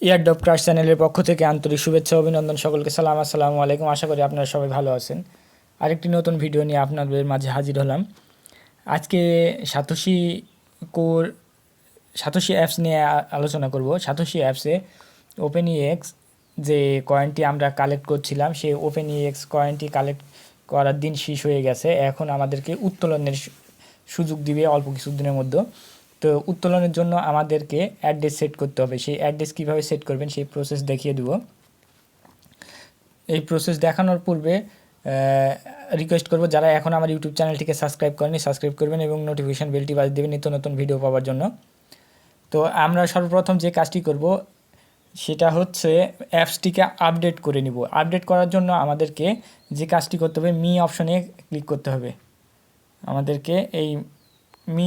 Airdrop crush চ্যানেলের পক্ষ থেকে আন্তরিক শুভেচ্ছা অভিনন্দন সকলকে। আসসালামু আলাইকুম। আশা করি আপনারা সবাই ভালো আছেন। আরেকটি নতুন ভিডিও নিয়ে আপনাদের মাঝে হাজির হলাম। আজকে সাতোশি কোর সাতোশি অ্যাপস নিয়ে আলোচনা করব। সাতোশি অ্যাপসে ওপেনইএক্স যে কয়েনটি আমরা কালেক্ট করছিলাম, সেই ওপেনইএক্স কয়েনটি কালেক্ট করার দিন শেষ হয়ে গেছে। এখন আমাদেরকে উত্তোলনের সুযোগ দিবে অল্প কিছুদিনের মধ্যে। তো উত্তোলনের জন্য আমাদেরকে অ্যাড্রেস সেট করতে হবে। সেই অ্যাড্রেস কীভাবে সেট করবেন সেই প্রসেস দেখিয়ে দেব। এই প্রসেস দেখানোর পূর্বে রিকোয়েস্ট করব, যারা এখন আমার ইউটিউব চ্যানেলটিকে সাবস্ক্রাইব করেনি সাবস্ক্রাইব করবেন এবং নোটিফিকেশান বেলটি বাজিয়ে দেবেন নিত্য নতুন ভিডিও পাওয়ার জন্য। তো আমরা সর্বপ্রথম যে কাজটি করব সেটা হচ্ছে অ্যাপসটিকে আপডেট করে নিব। আপডেট করার জন্য আমাদেরকে যে কাজটি করতে হবে, মি অপশনে ক্লিক করতে হবে। আমাদেরকে এই মি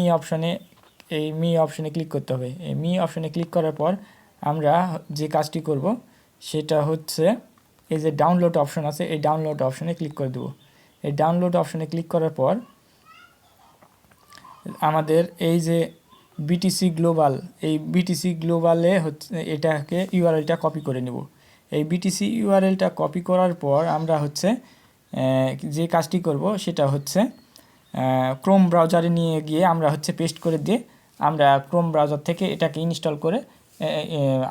অপশনে ক্লিক করতে হবে। এই মি অপশনে ক্লিক করার পর আমরা যে কাজটি করব সেটা হচ্ছে এই যে ডাউনলোড অপশন আছে, এই ডাউনলোড অপশনে ক্লিক করে দেব। এই ডাউনলোড অপশনে ক্লিক করার পর আমাদের এই যে বিটিসি গ্লোবাল, এই বিটিসি গ্লোবালে হচ্ছে এটাকে ইউআরএলটা কপি করে নেব। এই বিটিসি ইউআরএলটা কপি করার পর আমরা হচ্ছে যে কাজটি করব সেটা হচ্ছে ক্রোম ব্রাউজারে নিয়ে গিয়ে আমরা হচ্ছে পেস্ট করে দিয়ে আমরা ক্রোম ব্রাউজার থেকে এটাকে ইনস্টল করে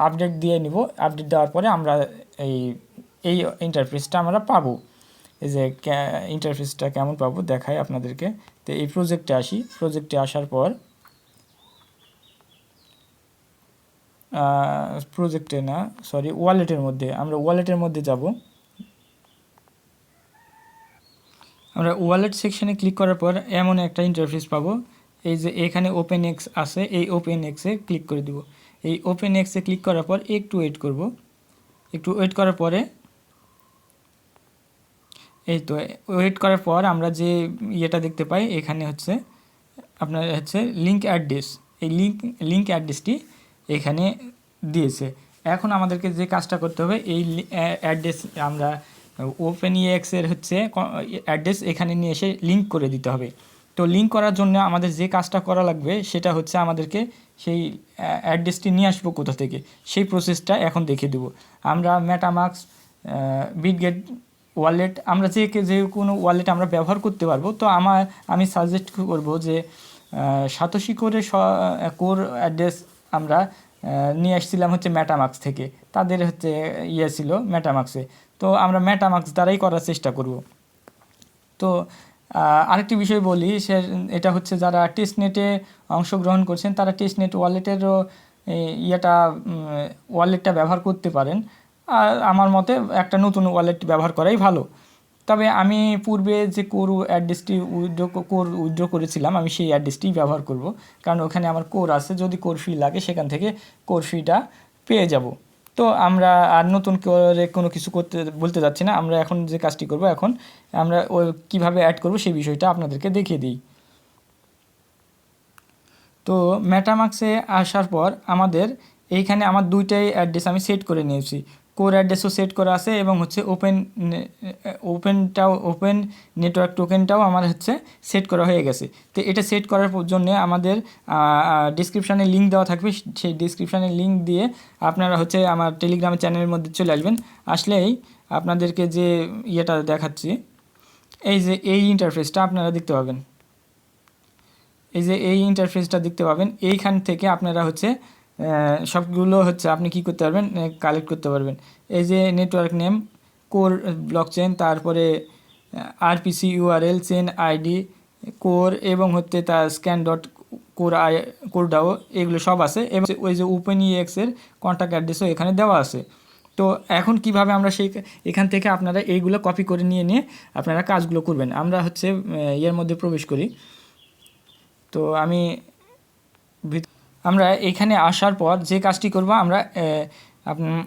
আপডেট দিয়ে নিব। আপডেট দেওয়ার পরে আমরা এই এই ইন্টারফেসটা আমরা পাবো। এই যে ইন্টারফেসটা কেমন পাবো দেখাই আপনাদেরকে। তো এই প্রজেক্টে আসি। প্রজেক্টে আসার পর প্রজেক্টে না সরি ওয়ালেটের মধ্যে আমরা ওয়ালেটের মধ্যে যাব। আমরা ওয়ালেট সেকশনে ক্লিক করার পর এমন একটা ইন্টারফেস পাবো। এই যে এখানে ওপেন এক্স আছে, এই ওপেন এক্সে ক্লিক করে দিব। এই ওপেন এক্সে ক্লিক করার পর একটু ওয়েট করব। একটু ওয়েট করার পরে এই তো ওয়েট করার পর আমরা যে ইয়েটা দেখতে পাই এখানে হচ্ছে আপনার হচ্ছে লিঙ্ক অ্যাড্রেস। এই লিঙ্ক অ্যাড্রেসটি এখানে দিয়েছে। এখন আমাদেরকে যে কাজটা করতে হবে, এই অ্যাড্রেস আমরা ওপেনইএক্সের হচ্ছে অ্যাড্রেস এখানে নিয়ে এসে লিঙ্ক করে দিতে হবে। তো লিঙ্ক করার জন্য আমাদের যে কাজটা করা লাগবে সেটা হচ্ছে আমাদেরকে সেই অ্যাড্রেসটি নিয়ে আসবো কোথা থেকে, সেই প্রসেসটা এখন দেখিয়ে দেবো। আমরা মেটামাস্ক, বিটগেট ওয়ালেট, আমরা যে কোনো ওয়ালেট আমরা ব্যবহার করতে পারবো। তো আমি সাজেস্ট করব যে সাতোশি কোর অ্যাড্রেস আমরা নিয়ে আসছিলাম হচ্ছে মেটামাস্ক থেকে, তাদের হচ্ছে ছিল মেটামাস্কে। তো আমরা মেটামাস্ক দ্বারাই করার চেষ্টা করব। তো আরেকটি বিষয় বলি, এটা হচ্ছে যারা টেস্টনেটে অংশগ্রহণ করছেন তারা টেস্টনেট ওয়ালেটেরও ওয়ালেটটা ব্যবহার করতে পারেন। আর আমার মতে একটা নতুন ওয়ালেট ব্যবহার করাই ভালো। তবে আমি পূর্বে যে কোর অ্যাড্রেসটি উইথড্র করেছিলাম আমি সেই অ্যাড্রেসটিই ব্যবহার করব, কারণ ওখানে আমার কোর আছে। যদি কোর ফি লাগে সেখান থেকে কোর ফিটা পেয়ে যাব। তো আমরা আর নতুন করে কোনো কিছু করতে বলতে যাচ্ছি না। আমরা এখন যে কাজটি করব, এখন আমরা ওই কীভাবে অ্যাড করব সেই বিষয়টা আপনাদেরকে দেখিয়ে দিই। তো মেটামাস্কে আসার পর আমাদের এইখানে আমার দুইটাই অ্যাড্রেস আমি সেট করে নিয়েছি। কোর অ্যাড্রেসও সেট করা আছে এবং হচ্ছে ওপেন নেটওয়ার্ক টোকেনটাও আমার হচ্ছে সেট করা হয়ে গেছে। তো এটা সেট করার জন্য আমাদের ডিসক্রিপশানে লিঙ্ক দেওয়া থাকবে। সেই ডিসক্রিপশানে লিঙ্ক দিয়ে আপনারা হচ্ছে আমার টেলিগ্রামের চ্যানেলের মধ্যে চলে আসবেন। আসলেই আপনাদেরকে যে ইয়েটা দেখাচ্ছি, এই যে এই ইন্টারফেসটা আপনারা দেখতে পাবেন। এই যে এই ইন্টারফেসটা দেখতে পাবেন, এইখান থেকে আপনারা হচ্ছে সবগুলো হচ্ছে আপনি কি করতে পারবেন, কালেক্ট করতে পারবেন। এই যে নেটওয়ার্ক নেম, কোর ব্লকচেন, তারপরে RPC URL, chain ID, core এবং হচ্ছে তার স্ক্যান ডট কোরডাও, এগুলো সব আছে। এবং ওই যে ওপেনইএক্সের কন্ট্যাক্ট অ্যাড্রেসও এখানে দেওয়া আছে। তো এখন কিভাবে আমরা এখান থেকে আপনারা এইগুলো কপি করে নিয়ে আপনারা কাজগুলো করবেন। আমরা হচ্ছে এর মধ্যে প্রবেশ করি। তো আমরা এখানে আসার পর যে কাজটি করব,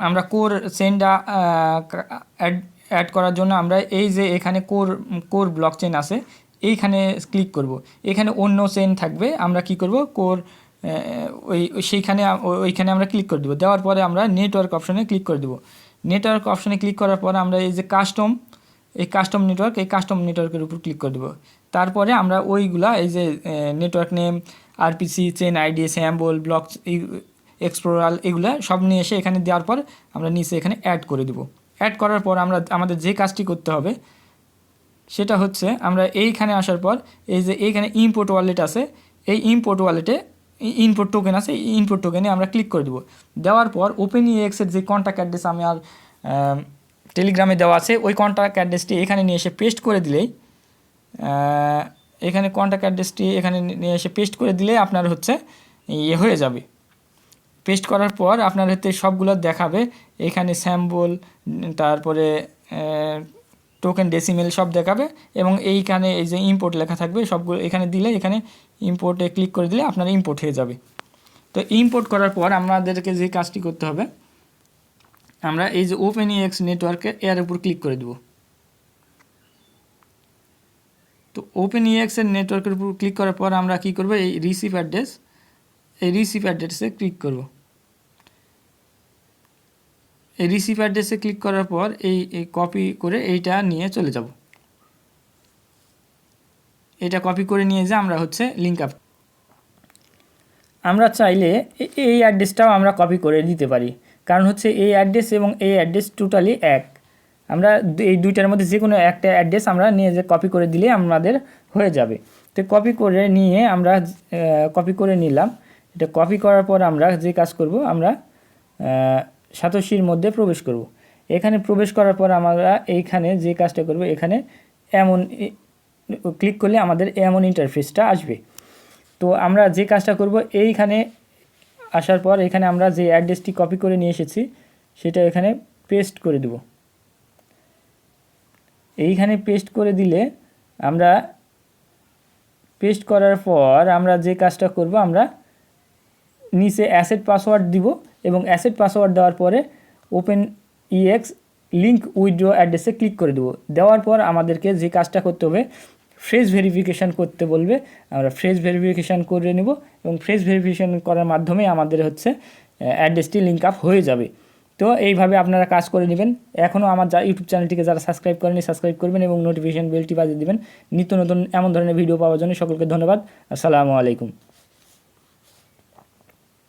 আমরা কোর চেনটা অ্যাড করার জন্য আমরা এই যে এখানে কোর ব্লকচেন আছে এইখানে ক্লিক করব। এখানে অন্য চেন থাকবে, আমরা কি করব কোর ওইখানে আমরা ক্লিক করে দেবো। দেওয়ার পরে আমরা নেটওয়ার্ক অপশনে ক্লিক করে দেবো। নেটওয়ার্ক অপশনে ক্লিক করার পর আমরা এই যে কাস্টম নেটওয়ার্কের উপর ক্লিক করে দেবো। তারপরে আমরা ওইগুলা এই যে network name, RPC, chain ID, symbol, block, explorer এগুলো সব নিয়ে এসে এখানে দেওয়ার পর আমরা নিচে এখানে অ্যাড করে দেব। অ্যাড করার পর আমাদের যে কাজটি করতে হবে সেটা হচ্ছে আমরা এইখানে আসার পর এই যে এইখানে ইম্পোর্ট ওয়ালেট আছে, এই ইম্পোর্ট ওয়ালেটে ইনপুট টোকেন আছে, এই ইনপুট টোকেনে আমরা ক্লিক করে দেবো। দেওয়ার পর OpenEX এর যে কন্ট্যাক্ট অ্যাড্রেস আমি আর টেলিগ্রামে দেওয়া আছে ওই কন্ট্যাক্ট অ্যাড্রেসটি এখানে নিয়ে এসে পেস্ট করে দিলেই এখানে কন্ট্যাক্ট অ্যাড্রেসটি এখানে নিয়ে এসে পেস্ট করে দিলে আপনার হচ্ছে ইয়ে হয়ে যাবে। পেস্ট করার পর আপনার হচ্ছে সবগুলো দেখাবে, এখানে স্যাম্বল, তারপরে টোকেন ডেসিমেল সব দেখাবে এবং এইখানে এই যে ইম্পোর্ট লেখা থাকবে সবগুলো এখানে দিলে এখানে ইম্পোর্টে ক্লিক করে দিলে আপনার ইম্পোর্ট হয়ে যাবে। তো ইম্পোর্ট করার পর আমাদেরকে যে কাজটি করতে হবে, আমরা এই যে OpenEX নেটওয়ার্কে এর উপর ক্লিক করে দেব। তো OpenEX এর নেটওয়ার্কের উপর ক্লিক করার পর আমরা কি করব, এই রিসিভ অ্যাড্রেসে ক্লিক করব। এই রিসিভ অ্যাড্রেসে ক্লিক করার পর এই কপি করে এইটা নিয়ে চলে যাব। এটা কপি করে নিয়ে যে আমরা হচ্ছে লিঙ্ক আপ, আমরা চাইলে এই অ্যাড্রেসটাও আমরা কপি করে দিতে পারি, কারণ হচ্ছে এই অ্যাড্রেস এবং এই অ্যাড্রেস টোটালি এক। আমরা এই দুইটার মধ্যে যে কোনো একটা অ্যাড্রেস আমরা নিয়ে যে কপি করে দিলে আমাদের হয়ে যাবে। তো কপি করে নিয়ে আমরা কপি করে নিলাম। এটা কপি করার পর আমরা যে কাজ করব, আমরা সাতোশির মধ্যে প্রবেশ করব। এখানে প্রবেশ করার পর আমরা এইখানে যে কাজটা করব, এখানে এমন ক্লিক করলে আমাদের এমন ইন্টারফেসটা আসবে। তো আমরা যে কাজটা করব, এইখানে আসার পর এখানে আমরা যে অ্যাড্রেসটি কপি করে নিয়ে এসেছি সেটা এখানে পেস্ট করে দেব। এইখানে পেস্ট করে দিলে আমরা পেস্ট করার পর আমরা যে কাজটা করব, আমরা নিচে অ্যাসেট পাসওয়ার্ড দিব এবং অ্যাসেট পাসওয়ার্ড দেওয়ার পরে OpenEX লিঙ্ক উইথড্র অ্যাড্রেসে ক্লিক করে দেব। দেওয়ার পর আমাদেরকে যে কাজটা করতে হবে, ফ্রেশ ভেরিফিকেশান করতে বলবে, আমরা ফ্রেশ ভেরিফিকেশান করে নেব এবং ফ্রেশ ভেরিফিকেশান করার মাধ্যমে আমাদের হচ্ছে অ্যাড্রেসটি লিঙ্ক আপ হয়ে যাবে। তো এইভাবে আপনারা কাজ করে নেবেন। এখনও আমার ইউটিউব চ্যানেলটিকে যারা সাবস্ক্রাইব করেনি সাবস্ক্রাইব করবেন এবং নোটিফিকেশান বেলটি বাজিয়ে দেবেন নিত্য নতুন এমন ধরনের ভিডিও পাওয়ার জন্য। সকলকে ধন্যবাদ। আসসালামু আলাইকুম।